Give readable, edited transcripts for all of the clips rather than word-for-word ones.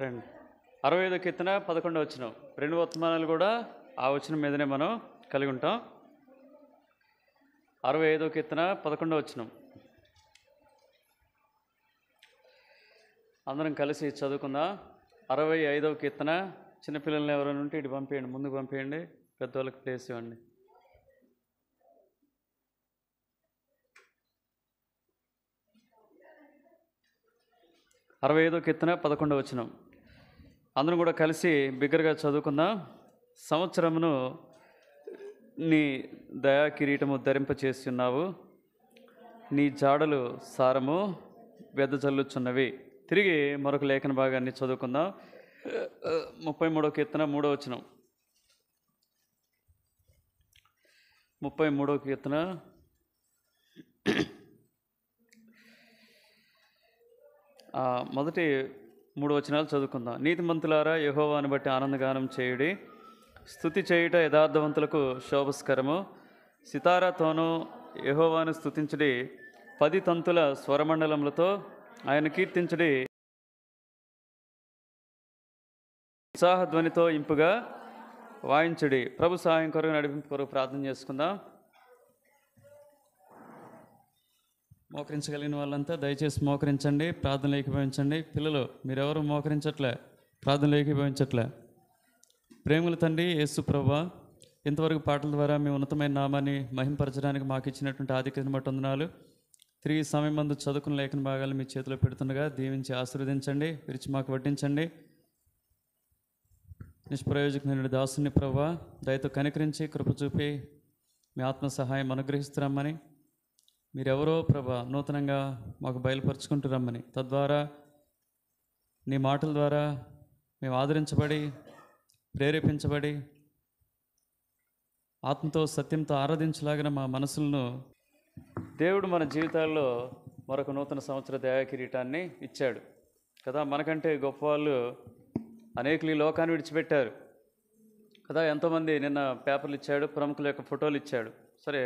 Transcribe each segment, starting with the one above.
రండి. 65వ కీర్తన 11వ వచనం. రెండు వర్తమానాలు కూడా ఆ వచనం మీదనే మనం కలిగి ఉంటాం. 65వ కీర్తన 11వ వచనం అందరం కలిసి చదువుకుందాం. 65వ కీర్తన. చిన్నపిల్లల్ని ఎవరైనా ఉంటే ఇటు పంపేయండి, ముందుకు పంపేయండి, పెద్దవాళ్ళకి ప్లేస్ ఇవ్వండి. అరవై 65వ కీర్తన 11వ వచనం అందరం కూడా కలిసి బిగ్గరగా చదువుకుందాం. సంవత్సరమును నీ దయా కిరీటము ధరింపచేసి ఉన్నావు, నీ జాడలు సారము వెదజల్లుచున్నవి. తిరిగి మరొక లేఖన భాగాన్ని చదువుకుందాం. 33వ కీర్తన 3వ వచనం. 33వ కీర్తన మొదటి 3 వచనాలు చదువుకుందాం. నీతిమంతులారా యెహోవాను బట్టి ఆనందగానం చేయుడి, స్తుతి చేయుట యథార్థవంతులకు శోభస్కరము. సితారాతోనూ యెహోవాను స్తుతించుడి, 10 తంతుల స్వరమండలములతో ఆయన కీర్తించుడి, ఉత్సాహధ్వనితో ఇంపుగా వాయించుడి. ప్రభు సహాయం కొరకు నడిపింపు కొరకు ప్రార్థన చేసుకుందాం. మోకరించగలిగిన వాళ్ళంతా దయచేసి మోకరించండి, ప్రార్థనలు ఏకీభవించండి. పిల్లలు మీరెవరు మోకరించట్లే, ప్రార్థనలు ఏకీభవించట్లే. ప్రేమల తండ్రి యేసు ప్రభువా, ఇంతవరకు పాటల ద్వారా మీ ఉన్నతమైన నామాన్ని మహింపరచడానికి మాకు ఇచ్చినటువంటి ఆధిక్యతను బట్టి వందనాలు. తిరిగి సమయం మందు చదువుకున్న లేఖన భాగాలు మీ చేతిలో పెడుతుండగా దీవించి ఆశీర్వదించండి, విరిచి మాకు వడ్డించండి. నిష్ప్రయోజకమైన దాసుని ప్రభువా, దయతో కనికరించి కృప చూపి మీ ఆత్మ సహాయం అనుగ్రహిస్తున్నామని, మీరెవరో ప్రభా నూతనంగా మాకు బయలుపరుచుకుంటూ రమ్మని, తద్వారా నీ మాటల ద్వారా మేము ఆదరించబడి ప్రేరేపించబడి ఆత్మతో సత్యంతో ఆరాధించలాగిన మా మనసులను దేవుడు మన జీవితాల్లో మరొక నూతన సంవత్సర దయా కిరీటాన్ని ఇచ్చాడు కదా. మనకంటే గొప్పవాళ్ళు అనేకులు ఈ లోకాన్ని విడిచిపెట్టారు కదా. ఎంతోమంది నిన్న పేపర్లు ఇచ్చాడు, ప్రముఖుల యొక్క ఫోటోలు ఇచ్చాడు. సరే,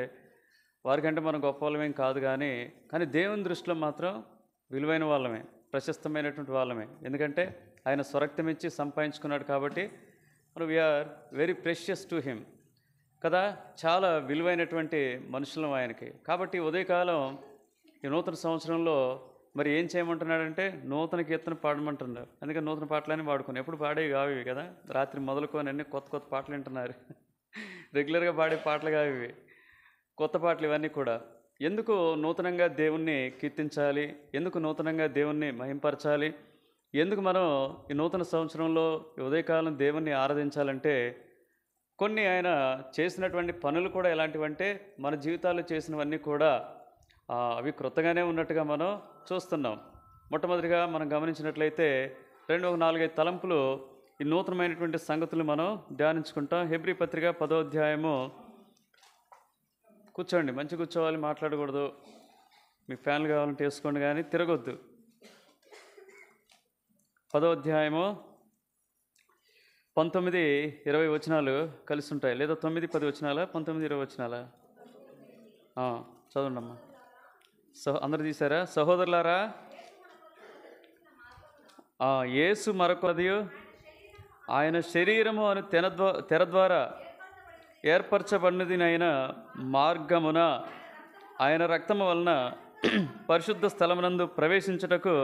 వారికంటే మనం గొప్ప వాళ్ళమేం కాదు, కానీ దేవుని దృష్టిలో మాత్రం విలువైన వాళ్ళమే, ప్రశస్తమైనటువంటి వాళ్ళమే. ఎందుకంటే ఆయన స్వరక్తం ఇచ్చి సంపాదించుకున్నాడు కాబట్టి మనం we are very precious to him కదా. చాలా విలువైనటువంటి మనుషులం ఆయనకి. కాబట్టి ఉదయకాలం ఈ నూతన సంవత్సరంలో మరి ఏం చేయమంటున్నాడంటే నూతన కీర్తన పాడమంటున్నారు. అందుకని నూతన పాటలని పాడుకుని ఎప్పుడు పాడేవి కావు ఇవి కదా. రాత్రి మొదలుకొని అన్నీ కొత్త కొత్త పాటలు వింటున్నారు. రెగ్యులర్గా పాడే పాటలు కావు ఇవి, కొత్త పాటలు ఇవన్నీ కూడా. ఎందుకు నూతనంగా దేవుణ్ణి కీర్తించాలి, ఎందుకు నూతనంగా దేవుణ్ణి మహింపరచాలి, ఎందుకు మనం ఈ నూతన సంవత్సరంలో ఉదయకాలం దేవుణ్ణి ఆరాధించాలంటే కొన్ని ఆయన చేసినటువంటి పనులు కూడా ఎలాంటివంటే మన జీవితాల్లో చేసినవన్నీ కూడా అవి క్రొత్తగానే ఉన్నట్టుగా మనం చూస్తున్నాం. మొట్టమొదటిగా మనం గమనించినట్లయితే 4-5 తలంపులు ఈ నూతనమైనటువంటి సంగతులు మనం ధ్యానించుకుంటాం. హెబ్రీ పత్రిక 10వ అధ్యాయము. కూర్చోండి, మంచి కూర్చోవాలి, మాట్లాడకూడదు. మీకు ఫ్యాన్లు కావాలంటే వేసుకోండి కానీ తిరగొద్దు. 10వ అధ్యాయము 19-20 వచనాలు కలిసి ఉంటాయి, లేదా 9-10 వచనాలా, 19-20 వచనాలా? చదవండి అమ్మా. అందరు తీశారా? సహోదరులారా, యేసు మరొకది ఆయన శరీరము అను తెర ద్వారా ఏర్పరచబడినదినైన మార్గమున ఆయన రక్తము వలన పరిశుద్ధ స్థలమునందు ప్రవేశించుటకు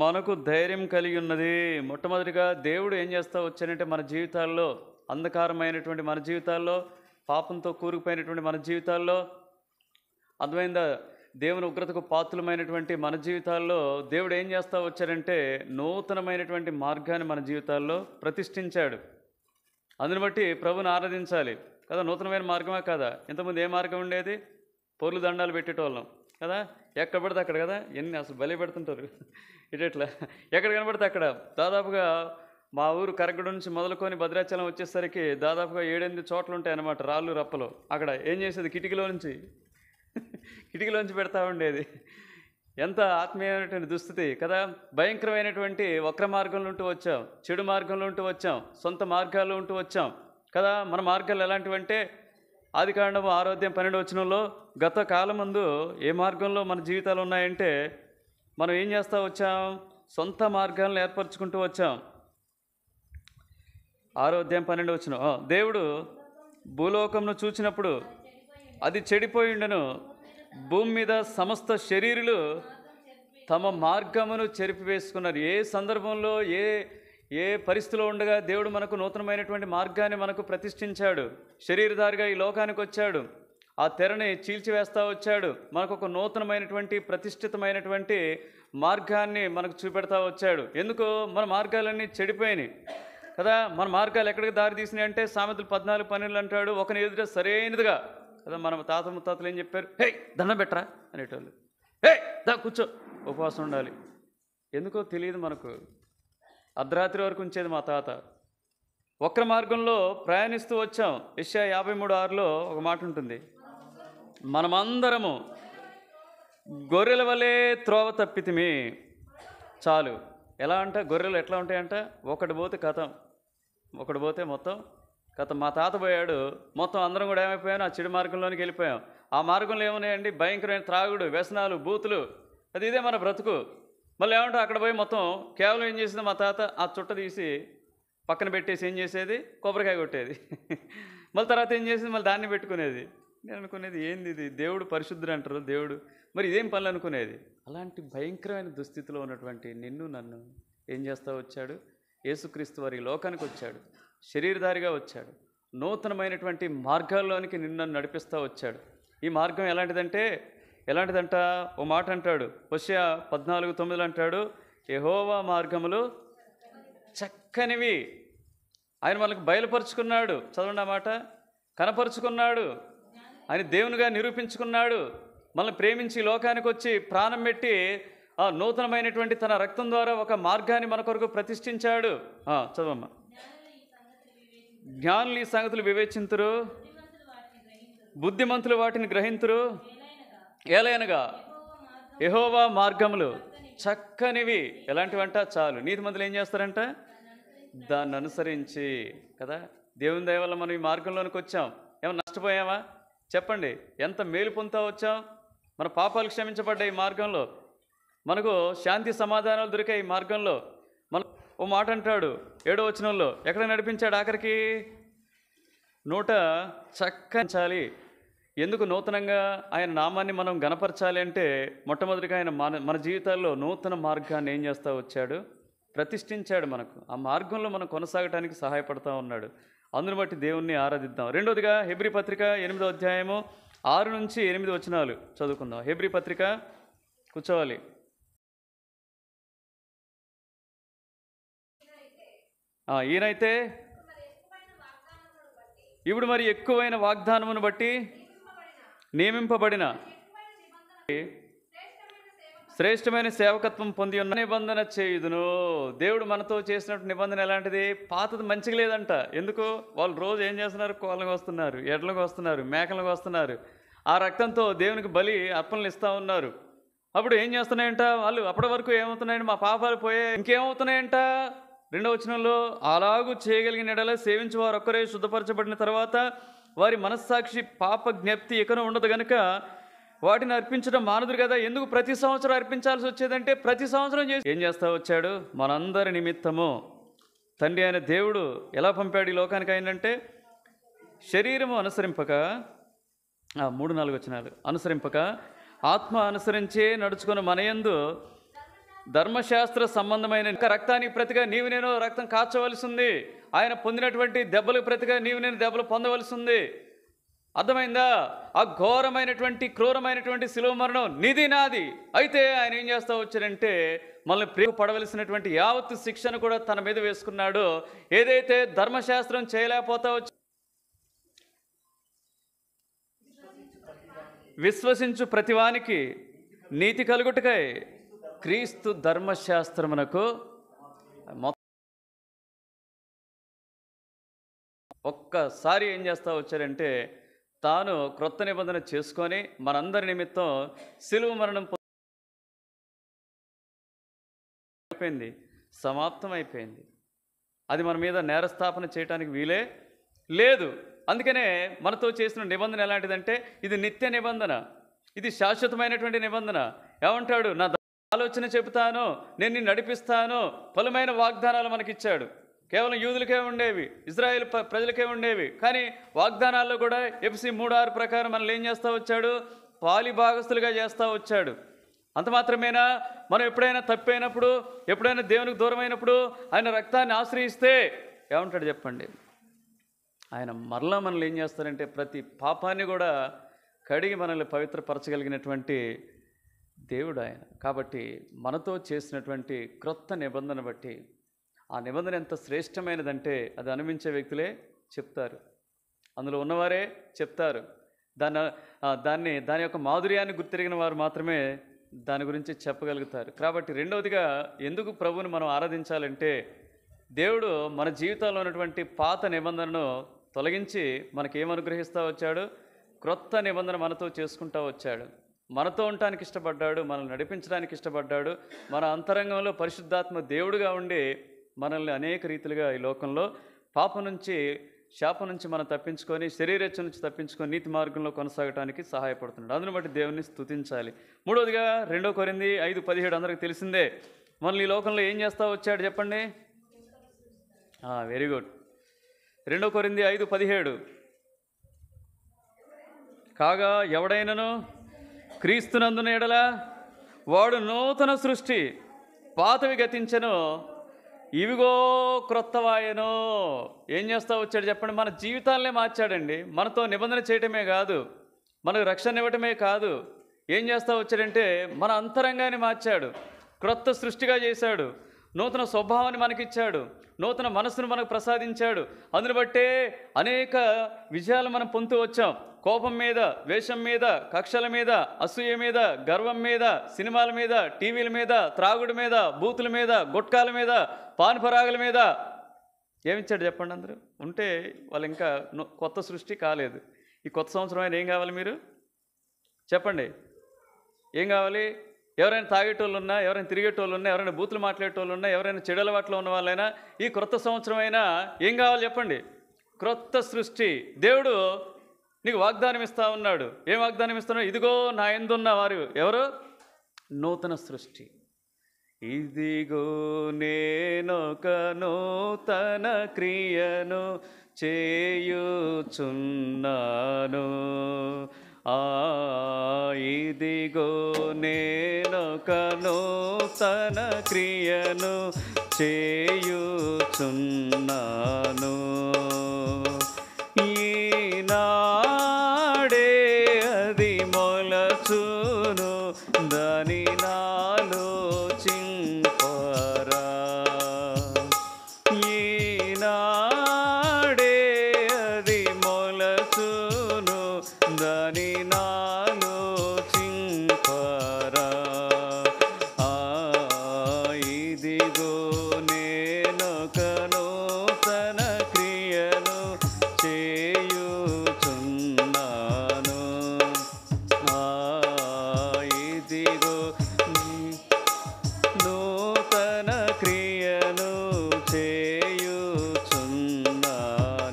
మనకు ధైర్యం కలిగి ఉన్నది. మొట్టమొదటిగా దేవుడు ఏం చేస్తూ వచ్చానంటే మన జీవితాల్లో, అంధకారమైనటువంటి మన జీవితాల్లో, పాపంతో కూరుకుపోయినటువంటి మన జీవితాల్లో, అర్థమైందా, దేవుని ఉగ్రతకు పాత్రులమైనటువంటి మన జీవితాల్లో దేవుడు ఏం చేస్తూ వచ్చారంటే నూతనమైనటువంటి మార్గాన్ని మన జీవితాల్లో ప్రతిష్ఠించాడు. అందుని బట్టి ప్రభుని ఆరాధించాలి కదా. నూతనమైన మార్గమే కదా. ఇంతకుముందు ఏ మార్గం ఉండేది? పొర్లు దండాలు పెట్టేటోళ్ళం కదా. ఎక్కడ పడితే అక్కడ కదా, ఎన్ని అసలు బలి పెడుతుంటారు ఇట్లా, ఎక్కడ కనబడితే అక్కడ. దాదాపుగా మా ఊరు కరగడ నుంచి మొదలుకొని భద్రాచలం వచ్చేసరికి దాదాపుగా 7-8 చోట్ల ఉంటాయి అన్నమాట, రాళ్ళు రప్పలు. అక్కడ ఏం చేసేది, కిటికీలోంచి పెడతా ఉండేది. ఎంత ఆత్మీయమైనటువంటి దుస్థితి కదా. భయంకరమైనటువంటి వక్ర మార్గంలో ఉంటూ వచ్చాం, చెడు మార్గంలో ఉంటూ వచ్చాం, సొంత మార్గాల్లో ఉంటూ వచ్చాం కదా. మన మార్గాలు ఎలాంటివంటే ఆదికాండము 6వ అధ్యాయం 12వ వచనంలో గత కాలం ముందు ఏ మార్గంలో మన జీవితాలు ఉన్నాయంటే మనం ఏం చేస్తూ వచ్చాం, సొంత మార్గాలను ఏర్పరచుకుంటూ వచ్చాం. 6వ అధ్యాయం 12వ వచనం. దేవుడు భూలోకంను చూచినప్పుడు అది చెడిపోయిండెను, భూమి మీద సమస్త శరీరులు తమ మార్గమును చెరిపివేసుకున్నారు. ఏ సందర్భంలో ఏ పరిస్థితిలో ఉండగా దేవుడు మనకు నూతనమైనటువంటి మార్గాన్ని మనకు ప్రతిష్ఠించాడు. శరీరధారిగా ఈ లోకానికి వచ్చాడు, ఆ తెరని చీల్చివేస్తా వచ్చాడు, మనకు ఒక నూతనమైనటువంటి ప్రతిష్ఠితమైనటువంటి మార్గాన్ని మనకు చూపెడతా వచ్చాడు. ఎందుకు? మన మార్గాలన్నీ చెడిపోయినాయి కదా. మన మార్గాలు ఎక్కడికి దారి తీసినాయి అంటే సామెతలు 14:12 అంటాడు, ఒకని ఎదుట సరైనదిగా కదా. మన తాత ముత్తాతలు ఏం చెప్పారు? హే దండం పెట్టరా అనేటోళ్ళు. హే దా కూర్చో, ఉపవాసం ఉండాలి. ఎందుకో తెలియదు మనకు. అర్ధరాత్రి వరకు ఉంచేది మా తాత. వక్ర మార్గంలో ప్రయాణిస్తూ వచ్చాం. యెషయా 53:6లో ఒక మాట ఉంటుంది, మనమందరము గొర్రెల వలె త్రోవ తప్పితిమి. చాలు. ఎలా అంట? గొర్రెలు ఎట్లా ఉంటాయంట? ఒకటి పోతే కథం, ఒకటి పోతే మొత్తం కథం. మా తాత పోయాడు, మొత్తం అందరం కూడా ఏమైపోయాను? ఆ చెడు మార్గంలోనికి వెళ్ళిపోయాం. ఆ మార్గంలో ఏమున్నాయండి? భయంకరమైన త్రాగుడు, వ్యసనాలు, బూతులు. ఇదే మన బ్రతుకు. మళ్ళీ ఏమంటే అక్కడ పోయి మొత్తం కేవలం ఏం చేసింది మా తాత? ఆ చుట్ట తీసి పక్కన పెట్టేసి ఏం చేసేది? కొబ్బరికాయ కొట్టేది. మళ్ళీ తర్వాత ఏం చేసింది? మళ్ళీ దాన్ని పెట్టుకునేది. నేను అనుకునేది, ఏంది ఇది? దేవుడు పరిశుద్ధుడు అంటారు, దేవుడు మరి ఇదేం పనులు అనుకునేది. అలాంటి భయంకరమైన దుస్థితిలో ఉన్నటువంటి నిన్ను నన్ను ఏం చేస్తూ వచ్చాడు? యేసుక్రీస్తు వారి లోకానికి వచ్చాడు, శరీరధారిగా వచ్చాడు, నూతనమైనటువంటి మార్గాల్లోనికి నిన్ను నడిపిస్తూ వచ్చాడు. ఈ మార్గం ఎలాంటిదంట? ఓ మాట అంటాడు, హోషేయ 14:9 అంటాడు, యెహోవా మార్గములు చక్కనివి. ఆయన మనకు బయలుపరుచుకున్నాడు. చదవండి ఆ మాట. కనపరుచుకున్నాడు, ఆయన దేవునిగా నిరూపించుకున్నాడు, మనల్ని ప్రేమించి లోకానికి వచ్చి ప్రాణం పెట్టి ఆ నూతనమైనటువంటి తన రక్తం ద్వారా ఒక మార్గాన్ని మన కొరకు ప్రతిష్ఠించాడు. చదవమ్మా. జ్ఞానులు ఈ సంగతులు వివేచింతురు, బుద్ధిమంతులు వాటిని గ్రహింతురు. ఏలైనగా యెహోవా మార్గములు చక్కనివి. ఎలాంటివంట? చాలు. నీతిమంతులు ఏం చేస్తారంట? దాన్ని అనుసరించి కదా. దేవుని దయ వల్ల మనం ఈ మార్గంలోనికి వచ్చాం. ఏమన్నా నష్టపోయామా? చెప్పండి. ఎంత మేలు పొందుతా వచ్చాం? మన పాపాలు క్షమించబడ్డాయి ఈ మార్గంలో, మనకు శాంతి సమాధానాలు దొరికాయి ఈ మార్గంలో. మన ఓ మాట అంటాడు 7వ వచనంలో, ఎక్కడ నడిపించాడు? ఆఖరికి నోట చక్కించాలి. ఎందుకు నూతనంగా ఆయన నామాన్ని మనం గణపరచాలి అంటే, మొట్టమొదటిగా ఆయన మన జీవితాల్లో నూతన మార్గాన్ని ఏం చేస్తూ వచ్చాడు? ప్రతిష్ఠించాడు మనకు. ఆ మార్గంలో మనం కొనసాగటానికి సహాయపడుతూ ఉన్నాడు. అందుని బట్టి దేవుణ్ణి ఆరాధిద్దాం. రెండోదిగా హెబ్రీ పత్రిక 8వ అధ్యాయము 6 నుంచి 8 వచనాలు చదువుకుందాం. హెబ్రీ పత్రిక, కూర్చోవాలి. ఈయనైతే ఇప్పుడు మరి ఎక్కువైన వాగ్దానమును బట్టి నియమింపబడిన శ్రేష్టమైన సేవకత్వం పొంది ఉన్న నిబంధన చేయుదును. దేవుడు మనతో చేసినట్టు నిబంధన ఎలాంటిది? పాతది మంచిగా లేదంట. ఎందుకు? వాళ్ళు రోజు ఏం చేస్తున్నారు? కోళ్ళకు వస్తున్నారు, ఎడ్లకు వస్తున్నారు, మేకలకు వస్తున్నారు. ఆ రక్తంతో దేవునికి బలి అర్పణలు ఇస్తూ ఉన్నారు. అప్పుడు ఏం చేస్తున్నాయంట వాళ్ళు? అప్పటి వరకు ఏమవుతున్నాయండి? మా పాపాలు పోయే. ఇంకేమవుతున్నాయంట? 2వ వచనంలో, అలాగూ చేయగలిగిన ఎడల సేవించి వారు ఒక్కరే శుద్ధపరచబడిన తర్వాత వారి మనస్సాక్షి పాప జ్ఞప్తి ఇకను ఉండదు గనుక వాటిని అర్పించడం మానదురు కదా. ఎందుకు ప్రతి సంవత్సరం అర్పించాల్సి వచ్చేదంటే, ప్రతి సంవత్సరం ఏం చేస్తా వచ్చాడు? మనందరి నిమిత్తము తండ్రి అయిన దేవుడు ఎలా పంపాడు ఈ లోకానికి అయిందంటే, శరీరము అనుసరింపక 3-4 వచనాలు, అనుసరింపక ఆత్మ అనుసరించే నడుచుకున్న మనయందు ధర్మశాస్త్ర సంబంధమైన రక్తానికి ప్రతిగా నీవు నేను రక్తం కాచవలసి ఉంది. ఆయన పొందినటువంటి దెబ్బలకు ప్రతిగా నీవు నేను దెబ్బలు పొందవలసి ఉంది. అర్థమైందా? ఆ ఘోరమైనటువంటి క్రూరమైనటువంటి శిలువ మరణం నీది నాది. అయితే ఆయన ఏం చేస్తా వచ్చాడంటే, మనల్ని ప్రేమ పడవలసినటువంటి యావత్తు శిక్షను కూడా తన మీద వేసుకున్నాడు. ఏదైతే ధర్మశాస్త్రం చేయలేకపోతా వచ్చి విశ్వసించు ప్రతివానికి నీతి కలుగుటకై క్రీస్తు ధర్మశాస్త్రమునకు ఒక్కసారి ఏం చేస్తా వచ్చారంటే, తాను క్రొత్త నిబంధన చేసుకొని మనందరి నిమిత్తం శిలువ మరణం అయిపోయింది, సమాప్తమైపోయింది. అది మన మీద నేరస్థాపన చేయడానికి వీలే లేదు. అందుకనే మనతో చేసిన నిబంధన ఎలాంటిదంటే, ఇది నిత్య నిబంధన, ఇది శాశ్వతమైనటువంటి నిబంధన. ఏమంటాడు? నా ఆలోచన చెబుతాను, నేను నిన్ను నడిపిస్తాను. బలమైన వాగ్దానాలు మనకిచ్చాడు. కేవలం యూదులకే ఉండేవి, ఇజ్రాయేల్ ప్రజలకే ఉండేవి. కానీ వాగ్దానాల్లో కూడా ఎఫ్ఎస్సి 3:6 ప్రకారం మనల్ని ఏం చేస్తూ వచ్చాడు? పాలి భాగస్తులుగా చేస్తూ వచ్చాడు. అంత మాత్రమేనా? మనం ఎప్పుడైనా తప్పైనప్పుడు, ఎప్పుడైనా దేవునికి దూరం అయినప్పుడు ఆయన రక్తాన్ని ఆశ్రయిస్తే ఏమంటాడు చెప్పండి? ఆయన మరలా మనల్ని ఏం చేస్తారంటే ప్రతి పాపాన్ని కూడా కడిగి మనల్ని పవిత్రపరచగలిగినటువంటి దేవుడు ఆయన. కాబట్టి మనతో చేసినటువంటి క్రొత్త నిబంధన బట్టి ఆ నిబంధన ఎంత శ్రేష్టమైనదంటే అది అనుభవించే వ్యక్తులే చెప్తారు, అందులో ఉన్నవారే చెప్తారు. దాని యొక్క మాధుర్యాన్ని గుర్తిరిగిన వారు మాత్రమే దాని గురించి చెప్పగలుగుతారు. కాబట్టి రెండవదిగా ఎందుకు ప్రభువుని మనం ఆరాధించాలంటే దేవుడు మన జీవితాల్లో ఉన్నటువంటి పాత నిబంధనను తొలగించి మనకేమనుగ్రహిస్తూ వచ్చాడు? క్రొత్త నిబంధన మనతో చేసుకుంటూ వచ్చాడు. మనతో ఉండటానికి ఇష్టపడ్డాడు, మనల్ని నడిపించడానికి ఇష్టపడ్డాడు. మన అంతరంగంలో పరిశుద్ధాత్మ దేవుడుగా ఉండి మనల్ని అనేక రీతిలుగా ఈ లోకంలో పాపం నుంచి, శాపం నుంచి మనం తప్పించుకొని, శరీరేచ్ఛ నుంచి తప్పించుకొని నీతి మార్గంలో కొనసాగడానికి సహాయపడుతున్నాడు. అందుని బట్టి దేవుని స్తుతించాలి. మూడవదిగా 2 కొరింథీ 5:17 అందరికి తెలిసిందే. మనల్ని ఈ లోకంలో ఏం చేస్తూ వచ్చాడు చెప్పండి? Very good. 2 కొరింథీ 5:17 కాగా ఎవడైనను క్రీస్తునందున ఎడల వాడు నూతన సృష్టి, పాతవి గతించెను, ఇవిగో క్రొత్తవాయను. ఏం చేస్తూ వచ్చాడు చెప్పండి? మన జీవితాలనే మార్చాడండి. మనతో నిబంధన చేయటమే కాదు, మనకు రక్షణ ఇవ్వటమే కాదు, ఏం చేస్తూ వచ్చాడంటే మన అంతరంగాన్ని మార్చాడు, క్రొత్త సృష్టిగా చేశాడు, నూతన స్వభావాన్ని మనకిచ్చాడు, నూతన మనస్సును మనకు ప్రసాదించాడు. అందుని బట్టే అనేక విజయాలు మనం పొందుతూ వచ్చాం. కోపం మీద, వేషం మీద, కక్షల మీద, అసూయ మీద, గర్వం మీద, సినిమాల మీద, టీవీల మీద, త్రాగుడు మీద, బూతుల మీద, గుట్కాల మీద, పాన్పరాగుల మీద ఏమిచ్చాడు చెప్పండి? అందరూ ఉంటే వాళ్ళు ఇంకా కొత్త సృష్టి కాలేదు. ఈ కొత్త సంవత్సరం అయినా ఏం కావాలి? మీరు చెప్పండి, ఏం కావాలి? ఎవరైనా తాగేటోళ్ళు ఉన్నా, ఎవరైనా తిరిగేటోళ్ళు ఉన్నా, ఎవరైనా బూతులు మాట్లాడేటోళ్ళు ఉన్నా, ఎవరైనా చెడు అలవాట్లో ఉన్న వాళ్ళైనా ఈ క్రొత్త సంవత్సరం అయినా ఏం కావాలి చెప్పండి? క్రొత్త సృష్టి. దేవుడు నీకు వాగ్దానం ఇస్తా ఉన్నాడు. ఏం వాగ్దానం ఇస్తున్నాడు? ఇదిగో నా యందున్న వారు ఎవరు? నూతన సృష్టి. ఇదిగో నేనొక నూతన క్రియను చేయుచున్నాను, ఇదిగో నేనొక నూతన క్రియను చేయుచున్నాను, ఈనాడే అది మొలచును, దాని నాలో చింపరా, ఈనాడే అది మొలచును, దాని నాలో చింపరా, ఇదిగో నేనొక నూతన క్రియను చేయుచున్నాను, ఇదిగో నూతన క్రియను చేయుచున్నా.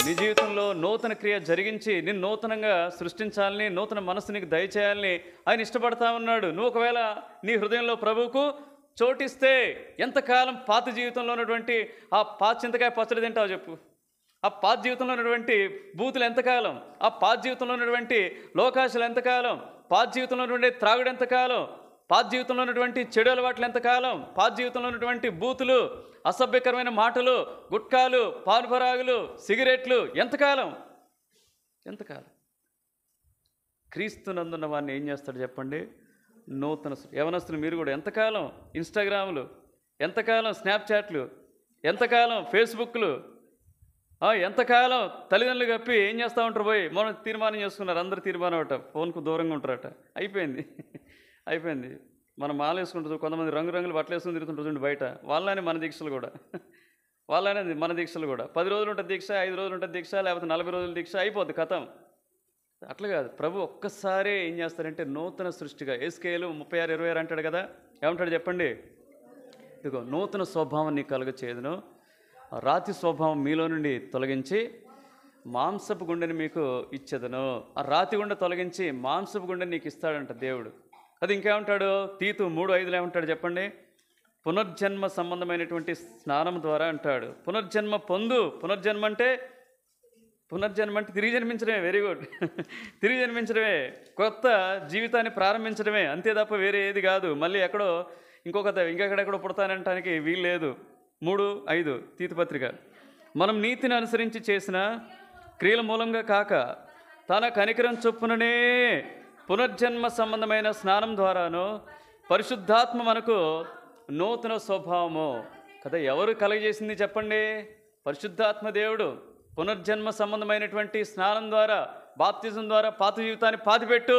నీ జీవితంలో నూతన క్రియ జరిగించి నిన్ను నూతనంగా సృష్టించాలని, నూతన మనసు నీకు దయచేయాలని ఆయన ఇష్టపడతా ఉన్నాడు. నువ్వు ఒకవేళ నీ హృదయంలో ప్రభువుకు చోటిస్తే ఎంతకాలం పాత జీవితంలో ఉన్నటువంటి ఆ పాత చింతకాయ పచ్చడి తింటావు చెప్పు? ఆ పాత జీవితంలో ఉన్నటువంటి బూతులు ఎంతకాలం? ఆ పాత జీవితంలో ఉన్నటువంటి లోకాశలు ఎంతకాలం? పాత జీవితంలో ఉన్నటువంటి త్రాగుడు ఎంతకాలం? పాత జీవితంలో ఉన్నటువంటి చెడు అలవాట్లు ఎంతకాలం? పాత జీవితంలో ఉన్నటువంటి బూతులు, అసభ్యకరమైన మాటలు, గుట్కాలు, పాన్పరాగులు, సిగరెట్లు ఎంతకాలం? ఎంతకాలం? క్రీస్తునందున్న వాడిని ఏం చేస్తాడు చెప్పండి? నూతన. యవనస్తులు మీరు కూడా ఎంతకాలం ఇన్స్టాగ్రాములు, ఎంతకాలం స్నాప్చాట్లు, ఎంతకాలం ఫేస్బుక్లు, ఎంతకాలం తల్లిదండ్రులు కప్పి ఏం చేస్తూ ఉంటారు? పోయి మనం తీర్మానం చేసుకున్నారు, అందరు తీర్మానం అట, ఫోన్కు దూరంగా ఉంటారట. అయిపోయింది. మనం మాల వేసుకుంటారు, కొంతమంది రంగురంగులు బట్టలు వేసుకుని తిరుగుతుంటారు చూడండి బయట. వాళ్ళనే మన దీక్షలు కూడా, 10 రోజులు ఉంటుంది దీక్ష, 5 రోజులు ఉంటుంది దీక్ష, లేకపోతే 40 రోజుల దీక్ష, అయిపోద్ది కథం. అట్లా కాదు. ప్రభు ఒక్కసారే ఏం చేస్తారంటే నూతన సృష్టిగా. ఎస్కేలు 36:26 అంటాడు కదా, ఏమంటాడు చెప్పండి? ఇదిగో నూతన స్వభావం నీకు కలుగచేయుదును, రాతి స్వభావం మీలో నుండి తొలగించి మాంసపు గుండెని మీకు ఇచ్చేదను. ఆ రాతి గుండె తొలగించి మాంసపు గుండెని నీకు ఇస్తాడంట దేవుడు. అది ఇంకేమంటాడు? తీతు 3:5 ఏమంటాడు చెప్పండి? పునర్జన్మ సంబంధమైనటువంటి స్నానం ద్వారా అంటాడు. పునర్జన్మ పొందు. పునర్జన్మ అంటే తిరిగి జన్మించడమే. Very good. తిరిగి జన్మించడమే, కొత్త జీవితాన్ని ప్రారంభించడమే, అంతే తప్ప వేరే ఏది కాదు. మళ్ళీ ఎక్కడో ఇంకెక్కడెక్కడో పుడతానంటానికి వీలు లేదు. 3:5 తీతు పత్రిక. మనం నీతిని అనుసరించి చేసిన క్రియల మూలంగా కాక తన కనికరం చొప్పుననే పునర్జన్మ సంబంధమైన స్నానం ద్వారాను పరిశుద్ధాత్మ మనకు నూతన స్వభావము కదా. ఎవరు కలగజేసింది చెప్పండి? పరిశుద్ధాత్మ దేవుడు. పునర్జన్మ సంబంధమైనటువంటి స్నానం ద్వారా, బాప్తిజం ద్వారా పాత జీవితాన్ని పాతిపెట్టు,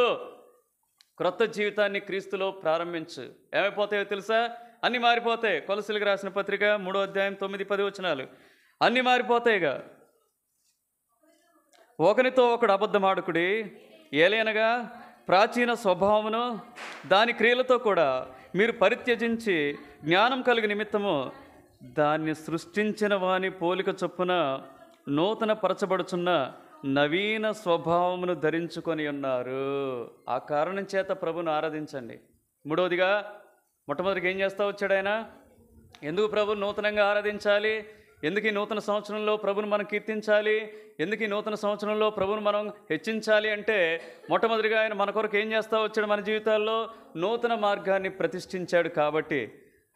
క్రొత్త జీవితాన్ని క్రీస్తులో ప్రారంభించు. ఏమైపోతాయో తెలుసా? అన్నీ మారిపోతాయి. కొలసీలకు రాసిన పత్రిక 3:9-10 అన్నీ మారిపోతాయిగా. ఒకనితో ఒకడు అబద్ధమాడుకుడి, ఏలైనగా ప్రాచీన స్వభావమును దాని క్రియలతో కూడా మీరు పరిత్యజించి జ్ఞానం కలిగి నిమిత్తము దాన్ని సృష్టించిన వాని పోలిక చొప్పున నూతన పరచబడుచున్న నవీన స్వభావమును ధరించుకొని ఉన్నారు. ఆ కారణం చేత ప్రభును ఆరాధించండి. మూడవదిగా, మొట్టమొదటిగా ఏం చేస్తూ వచ్చాడు ఆయన? ఎందుకు ప్రభు నూతనంగా ఆరాధించాలి? ఎందుకు ఈ నూతన సంవత్సరంలో ప్రభుని మనం కీర్తించాలి? ఎందుకు ఈ నూతన సంవత్సరంలో ప్రభుని మనం హెచ్చించాలి అంటే, మొట్టమొదటిగా ఆయన మన కొరకు ఏం చేస్తూ వచ్చాడు? మన జీవితాల్లో నూతన మార్గాన్ని ప్రతిష్ఠించాడు కాబట్టి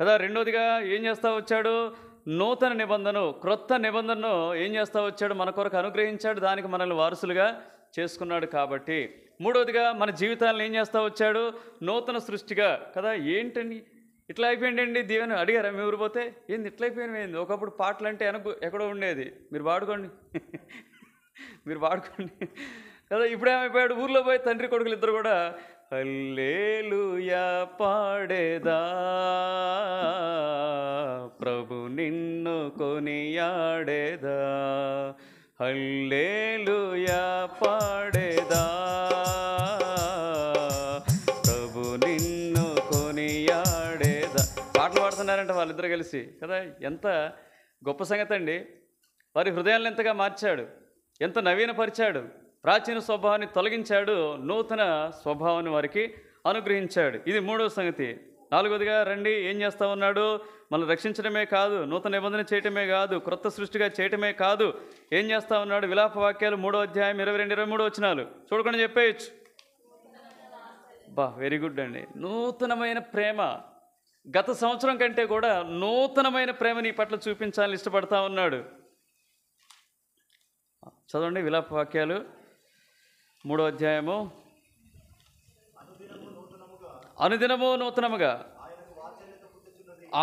కదా. రెండోదిగా ఏం చేస్తూ వచ్చాడు? నూతన నిబంధన, క్రొత్త నిబంధనను ఏం చేస్తూ వచ్చాడు? మన కొరకు అనుగ్రహించాడు, దానికి మనల్ని వారసులుగా చేసుకున్నాడు కాబట్టి. మూడవదిగా మన జీవితాలను ఏం చేస్తూ వచ్చాడు? నూతన సృష్టిగా కదా. ఏంటండి ఇట్లా అయిపోయిందండి దీవెన అడిగారా? మీ ఊరు పోతే ఏంది ఇట్లా అయిపోయింది? ఒకప్పుడు పాటలు అంటే ఎక్కడో ఉండేది, మీరు పాడుకోండి మీరు పాడుకోండి కదా. ఇప్పుడేమైపోయాడు? ఊర్లో పోయి తండ్రి కొడుకులు ఇద్దరు కూడా హల్లెలూయా పాడేదా, ప్రభు నిన్ను కొనియాడేదా, హల్లెలూయా పాడేదా, ప్రభు నిన్ను కొనియాడేదా. పాటలు పాడుతున్నారంట వాళ్ళిద్దరు కలిసి కదా. ఎంత గొప్ప సంగతి అండి. వారి హృదయాలను ఎంతగా మార్చాడు, ఎంత నవీనపరిచాడు, ప్రాచీన స్వభావాన్ని తొలగించాడు, నూతన స్వభావాన్ని వారికి అనుగ్రహించాడు. ఇది మూడవ సంగతి. నాలుగవదిగా రండి, ఏం చేస్తూ ఉన్నాడు? మనల్ని రక్షించడమే కాదు, నూతన నిబంధన చేయటమే కాదు, క్రొత్త సృష్టిగా చేయటమే కాదు, ఏం చేస్తూ ఉన్నాడు? విలాప వాక్యాలు 3:22-23 చూడకుండా చెప్పేయచ్చు. వెరీ గుడ్ అండి. నూతనమైన ప్రేమ, గత సంవత్సరం కంటే కూడా నూతనమైన ప్రేమ నీ పట్ల చూపించాలని ఇష్టపడతా ఉన్నాడు. చదవండి విలాప వాక్యాలు 3 అనుదినము నూతనముగా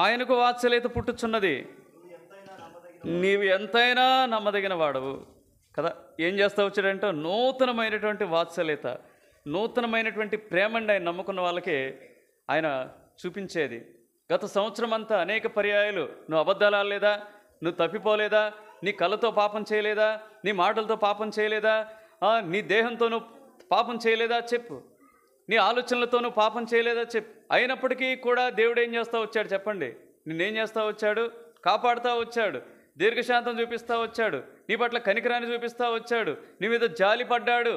ఆయనకు వాత్సల్యత పుట్టుచున్నది, నీవు ఎంతైనా నమ్మదగిన వాడవు కదా. ఏం చేస్తా వచ్చాడంటే నూతనమైనటువంటి వాత్సల్యత, నూతనమైనటువంటి ప్రేమండి ఆయన నమ్ముకున్న వాళ్ళకి ఆయన చూపించేది. గత సంవత్సరం అంతా అనేక పర్యాయాలు నువ్వు అబద్ధాలు ఆడలేదా, నువ్వు తప్పిపోలేదా, నీ కళ్ళతో పాపం చేయలేదా, నీ మాటలతో పాపం చేయలేదా, నీ దేహంతో నువ్వు పాపం చేయలేదా చెప్పు, నీ ఆలోచనలతో నువ్వు పాపం చేయలేదా చెప్పు. అయినప్పటికీ కూడా దేవుడు ఏం చేస్తూ వచ్చాడు చెప్పండి? నిన్నేం చేస్తూ వచ్చాడు? కాపాడుతూ వచ్చాడు, దీర్ఘశాంతం చూపిస్తూ వచ్చాడు, నీ పట్ల కనికరాన్ని చూపిస్తూ వచ్చాడు, నీ మీద జాలి పడ్డాడు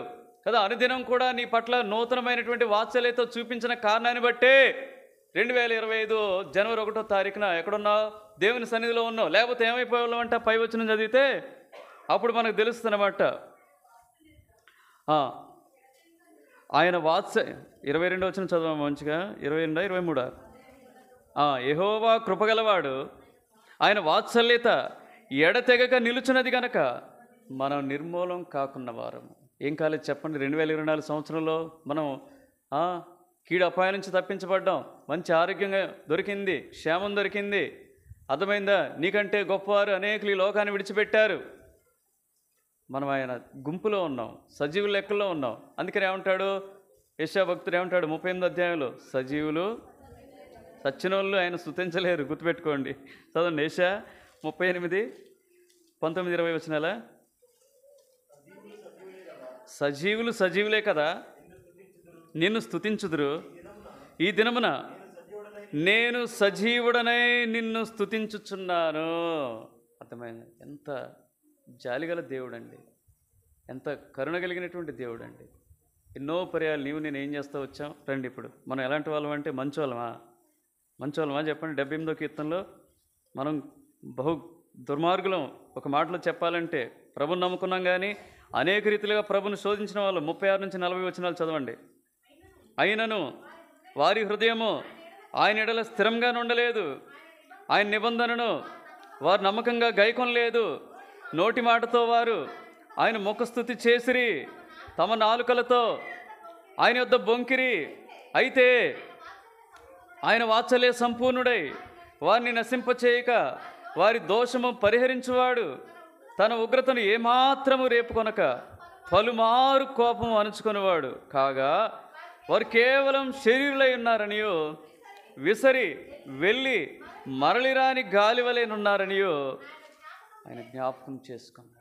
కదా. అనుదినం కూడా నీ పట్ల నూతనమైనటువంటి వాత్సల్యత చూపించిన కారణాన్ని బట్టే 2025 జనవరి 1వ తారీఖున ఎక్కడున్నావు? దేవుని సన్నిధిలో ఉన్నావు. లేకపోతే ఏమైపోయావు అంట? పై వచనం చదివితే అప్పుడు మనకు తెలుస్తుందన్నమాట. ఆయన 22వ వచనం చదవ మంచిగా. 22-23 యెహోవా కృపగలవాడు, ఆయన వాత్సల్యత ఎడతెగక నిలుచున్నది గనక మనం నిర్మూలం కాకున్న వారము. ఏం కాలేదు చెప్పండి? 2024 సంవత్సరంలో మనం కీడు అపాయం నుంచి తప్పించబడ్డాం, మంచి ఆరోగ్యంగా దొరికింది, క్షేమం దొరికింది. అర్థమైందా? నీకంటే గొప్పవారు అనేకులు ఈ లోకాన్ని విడిచిపెట్టారు. మనం ఆయన గుంపులో ఉన్నాం, సజీవుల లెక్కల్లో ఉన్నాం. అందుకని ఏమంటాడు యెషయా భక్తుడు? ఏమంటాడు 38వ అధ్యాయంలో? సజీవులు సచ్చినోళ్ళు ఆయన స్తుతించలేరు. గుర్తుపెట్టుకోండి. చదవండి యెషయా 38:19-20 వచనాల. సజీవులు సజీవులే కదా, నిన్ను స్తుతించుదురు. ఈ దినమున నేను సజీవుడనై నిన్ను స్తుతించుచున్నాను. అర్థమైంది? ఎంత జాలిగల దేవుడండి, ఎంత కరుణ కలిగినటువంటి దేవుడండి. ఎన్నో పర్యాలు నీవు నేను ఏం చేస్తూ వచ్చాం. రండి ఇప్పుడు మనం ఎలాంటి వాళ్ళం అంటే మంచోళ్ళమా చెప్పండి. 78వ కీర్తనలో మనం బహు దుర్మార్గులం. ఒక మాటలో చెప్పాలంటే ప్రభుని నమ్ముకున్నాం కానీ అనేక రీతిలుగా ప్రభుని శోధించిన వాళ్ళు. 36 నుంచి 40 వచనాలు చదవండి. అయినను వారి హృదయము ఆయన ఎడల స్థిరంగా ఉండలేదు, ఆయన నిబంధనను వారు నమ్మకంగా గైకొనలేదు. నోటి మాటతో వారు ఆయన ముఖస్తుతి చేసిరి, తమ నాలుకలతో ఆయన యొద్ద బొంకిరి. అయితే ఆయన వాత్సల్య సంపూర్ణుడై వారిని నశింపచేయక వారి దోషము పరిహరించువాడు, తన ఉగ్రతను ఏమాత్రము రేపుకొనక పలుమారు కోపము అణుచుకునేవాడు. కాగా వారు కేవలం శరీరులై ఉన్నారనియో, విసరి వెళ్ళి మరలిరాని గాలివలేనున్నారనియో ఆయన జ్ఞాపకం చేసుకున్నాడు.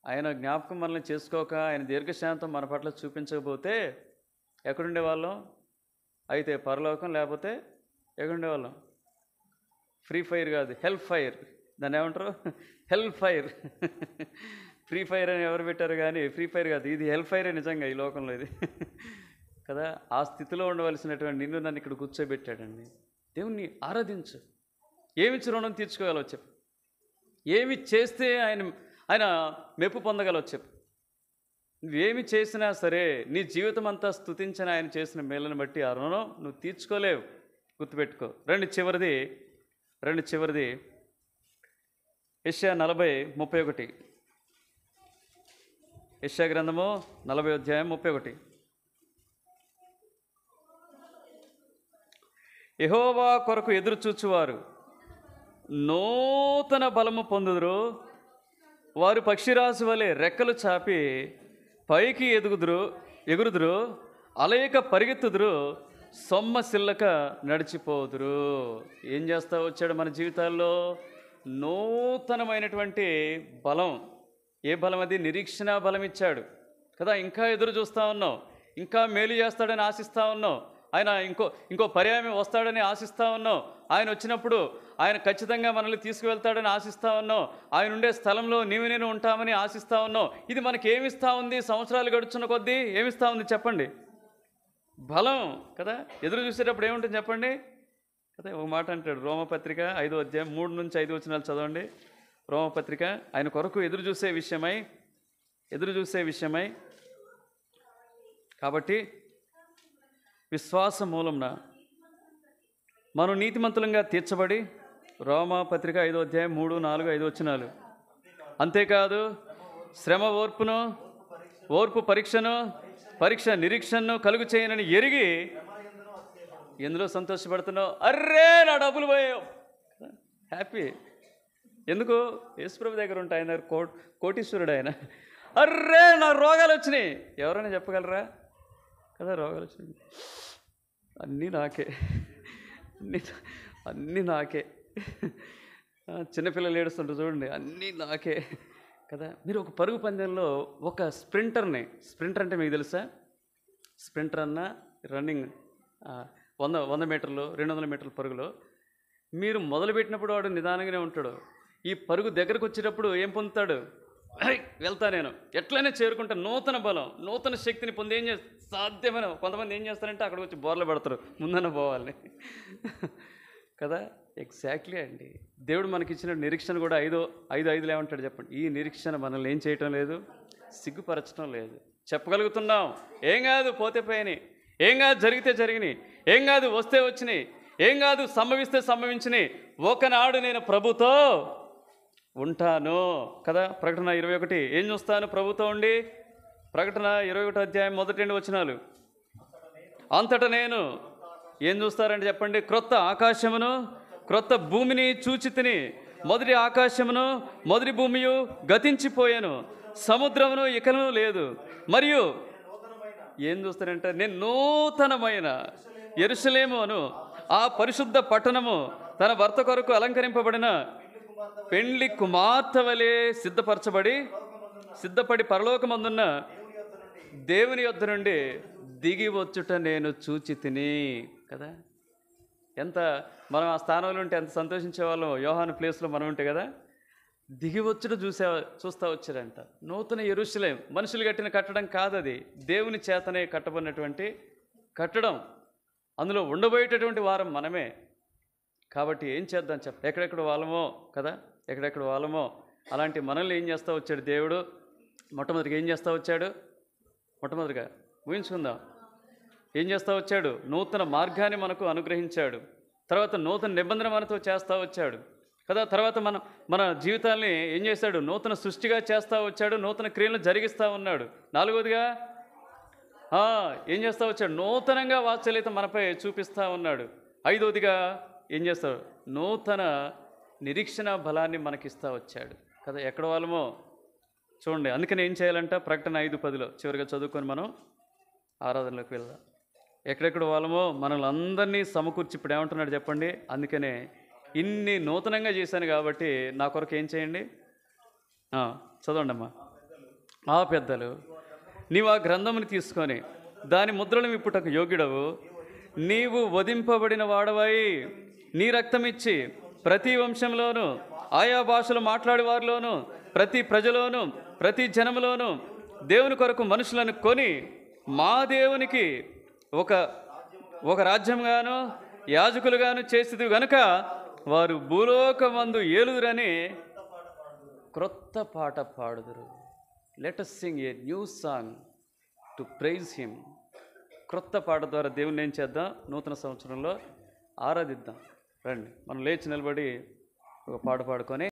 ఆయన జ్ఞాపకం మనల్ని చేసుకోక ఆయన దీర్ఘశాంతం మన పట్ల చూపించకపోతే ఎక్కడుండే వాళ్ళం? అయితే పరలోకం, లేకపోతే ఎక్కడుండే వాళ్ళం? ఫ్రీ ఫైర్ కాదు, హెల్ ఫైర్. దాన్ని ఏమంటారు? హెల్ ఫైర్. ఫ్రీ ఫైర్ అని ఎవరు పెట్టారు కానీ ఫ్రీ ఫైర్ కాదు, ఇది హెల్ ఫైరే నిజంగా ఈ లోకంలో ఇది కదా. ఆ స్థితిలో ఉండవలసినటువంటి నిన్ను నన్ను ఇక్కడ కూర్చోబెట్టాడండి. దేవుణ్ణి ఆరాధించు. ఏమిచ్చి రుణం తీర్చుకోగలవు చెప్పు? ఏమి చేస్తే ఆయన మెప్పు పొందగలవు చెప్పు? నువ్వేమి చేసినా సరే నీ జీవితం అంతా స్తుతించిన ఆయన చేసిన మేలను బట్టి ఆ రుణం నువ్వు తీర్చుకోలేవు. గుర్తుపెట్టుకో. రెండు చివరిది యెషయా 40:31. యెషయా గ్రంథము 40:31. యెహోవా కొరకు ఎదురు చూచువారు నూతన బలము పొందుదురు, వారు పక్షిరాజు వలె రెక్కలు చాపి పైకి ఎగురుదురు, అలయక పరిగెత్తుదురు, సొమ్మసిల్లక నడిచిపోదురు. ఏం చేస్తా వచ్చాడు మన జీవితాల్లో? నూతనమైనటువంటి బలం. ఏ బలం అది? నిరీక్షణ బలం ఇచ్చాడు కదా. ఇంకా ఎదురు చూస్తూ ఉన్నావు, ఇంకా మేలు చేస్తాడని ఆశిస్తూ ఉన్నావు. ఆయన ఇంకో పర్యాయం వస్తాడని ఆశిస్తూ ఉన్నావు. ఆయన వచ్చినప్పుడు ఆయన ఖచ్చితంగా మనల్ని తీసుకువెళ్తాడని ఆశిస్తూ ఉన్నావు. ఆయన ఉండే స్థలంలో నేను ఉంటామని ఆశిస్తూ ఉన్నావు. ఇది మనకి ఏమిస్తూ ఉంది? సంవత్సరాలు గడుచున్న కొద్దీ ఏమిస్తూ ఉంది చెప్పండి? బలం కదా. ఎదురు చూసేటప్పుడు ఏముంటుంది చెప్పండి కదా. ఒక మాట అంటాడు, రోమపత్రిక 5వ అధ్యాయం 3 నుంచి 5 వచనాలు చదవండి. రోమపత్రిక ఆయన కొరకు ఎదురు చూసే విషయమై కాబట్టి విశ్వాస మూలంన మనం నీతిమంతులంగా తీర్చబడి, రోమపత్రిక 5వ అధ్యాయం 3, 4, 5 వచనాలు. అంతేకాదు శ్రమ ఓర్పు పరీక్ష నిరీక్షను కలుగు చేయనని ఎరిగి ఎందులో సంతోషపడుతున్నావు? అర్రే నా డబ్బులు పోయావు, హ్యాపీ. ఎందుకు? యేసుప్రభు దగ్గర ఉంటాయి. ఆయన కోటీశ్వరుడు ఆయన. అర్రే నా రోగాలు వచ్చినాయి. ఎవరైనా చెప్పగలరా కదా? రోగాలు వచ్చినాయి, అన్నీ నాకే. చిన్నపిల్లలు ఏడుస్తుంటారు చూడండి, అన్నీ నాకే కదా. మీరు ఒక పరుగు పందెంలో ఒక స్ప్రింటర్ అంటే మీకు తెలుసా? స్ప్రింటర్ అన్న రన్నింగ్ 100 మీటర్లు 200 మీటర్ల పరుగులో మీరు మొదలుపెట్టినప్పుడు వాడు నిదానంగానే ఉంటాడు. ఈ పరుగు దగ్గరకు వచ్చేటప్పుడు ఏం పొందుతాడు? వెళ్తా నేను ఎట్లయినా చేరుకుంటా. నూతన బలం, నూతన శక్తిని పొంది ఏం సాధ్యమైన. కొంతమంది ఏం చేస్తారంటే అక్కడికి వచ్చి బోర్లు పెడతారు, ముందన పోవాలి కదా. ఎగ్జాక్ట్లీ అండి. దేవుడు మనకిచ్చిన నిరీక్షణ కూడా 5:5 ఏమంటాడు చెప్పండి? ఈ నిరీక్షణ మనల్ని ఏం చేయటం లేదు, సిగ్గుపరచడం లేదు. చెప్పగలుగుతున్నాం, ఏం కాదు పోతే పోయినాయి, ఏం కాదు జరిగితే జరిగినాయి, ఏం కాదు వస్తే వచ్చినాయి, ఏం కాదు సంభవిస్తే సంభవించినాయి, ఒకనాడు నేను ప్రభుతో ఉంటాను కదా. ప్రకటన 21 ఏం చూస్తాను? ప్రభుతో ఉండి. ప్రకటన 21వ అధ్యాయం 1-2 వచనాలు. అంతటా నేను ఏం చూస్తారంటే చెప్పండి? క్రొత్త ఆకాశమును క్రొత్త భూమిని చూచితిని. మొదటి ఆకాశమును మొదటి భూమియు గతించిపోయాను, సముద్రమును ఇకను లేదు. మరియు ఏం చూస్తారంటే నేను నూతనమైన యెరూషలేము అను ఆ పరిశుద్ధ పట్టణము తన భర్త కొరకు అలంకరింపబడిన పెండ్లి కుమార్తె వలె సిద్ధపడి పరలోకమందున్న దేవుని యొద్ద నుండి దిగి వచ్చుట నేను చూచి తిని కదా. ఎంత మనం ఆ స్థానంలో ఉంటే ఎంత సంతోషించేవాళ్ళం. యోహాను ప్లేస్లో మనం ఉంటే కదా. దిగి వచ్చుట చూస్తూ వచ్చాడంట. నూతన యెరూషలేం మనుషులు కట్టిన కట్టడం కాదు, అది దేవుని చేతనే కట్టబడినటువంటి కట్టడం. అందులో ఉండబోయేటటువంటి వారం మనమే. కాబట్టి ఏం చేద్దాం ఎక్కడెక్కడ వాళ్ళమో కదా, ఎక్కడెక్కడ వాళ్ళమో అలాంటి మనల్ని ఏం చేస్తూ వచ్చాడు దేవుడు? మొట్టమొదటిగా ఏం చేస్తూ వచ్చాడు? మొట్టమొదటిగా ఊహించుకుందాం. ఏం చేస్తూ వచ్చాడు? నూతన మార్గాన్ని మనకు అనుగ్రహించాడు. తర్వాత నూతన నిబంధన మనతో చేస్తూ వచ్చాడు కదా. తర్వాత మన జీవితాల్ని ఏం చేశాడు? నూతన సృష్టిగా చేస్తూ వచ్చాడు. నూతన క్రియలను జరిగిస్తూ ఉన్నాడు. నాలుగవదిగా ఏం చేస్తూ వచ్చాడు? నూతనంగా వాత్సల్యత మనపై చూపిస్తూ ఉన్నాడు. ఐదవదిగా ఏం చేస్తాడు? నూతన నిరీక్షణ బలాన్ని మనకిస్తూ వచ్చాడు కదా. ఎక్కడ వాళ్ళమో చూడండి. అందుకని ఏం చేయాలంట? ప్రకటన 5:10 చివరిగా చదువుకొని మనం ఆరాధనలోకి వెళ్దాం. ఎక్కడెక్కడ వాళ్ళమో మనల్ని అందరినీ సమకూర్చి ఇప్పుడు ఏమంటున్నాడు చెప్పండి? అందుకనే ఇన్ని నూతనంగా చేశాను కాబట్టి నా కొరకు ఏం చేయండి? చదవండి అమ్మా. ఆ పెద్దలు, నీవు ఆ గ్రంథముని తీసుకొని దాని ముద్రలు విప్పుటకు యోగ్యుడవు, నీవు వధింపబడిన వాడవై నీ రక్తమిచ్చి ప్రతి వంశంలోనూ ఆయా భాషలు మాట్లాడే వారిలోనూ ప్రతి ప్రజలోనూ ప్రతి జనములోనూ దేవుని కొరకు మనుషులను కొని మా దేవునికి ఒక రాజ్యంగాను యాజకులుగాను చేసేది గనుక వారు భూలోకమందు ఏలుదురని క్రొత్త పాట పాడుదురు. Let us sing a new song to praise him. క్రొత్త పాట ద్వారా దేవుని ఏం చేద్దాం? నూతన సంవత్సరంలో ఆరాధిద్దాం. రండి మనం లేచి నిలబడి ఒక పాట పాడుకొని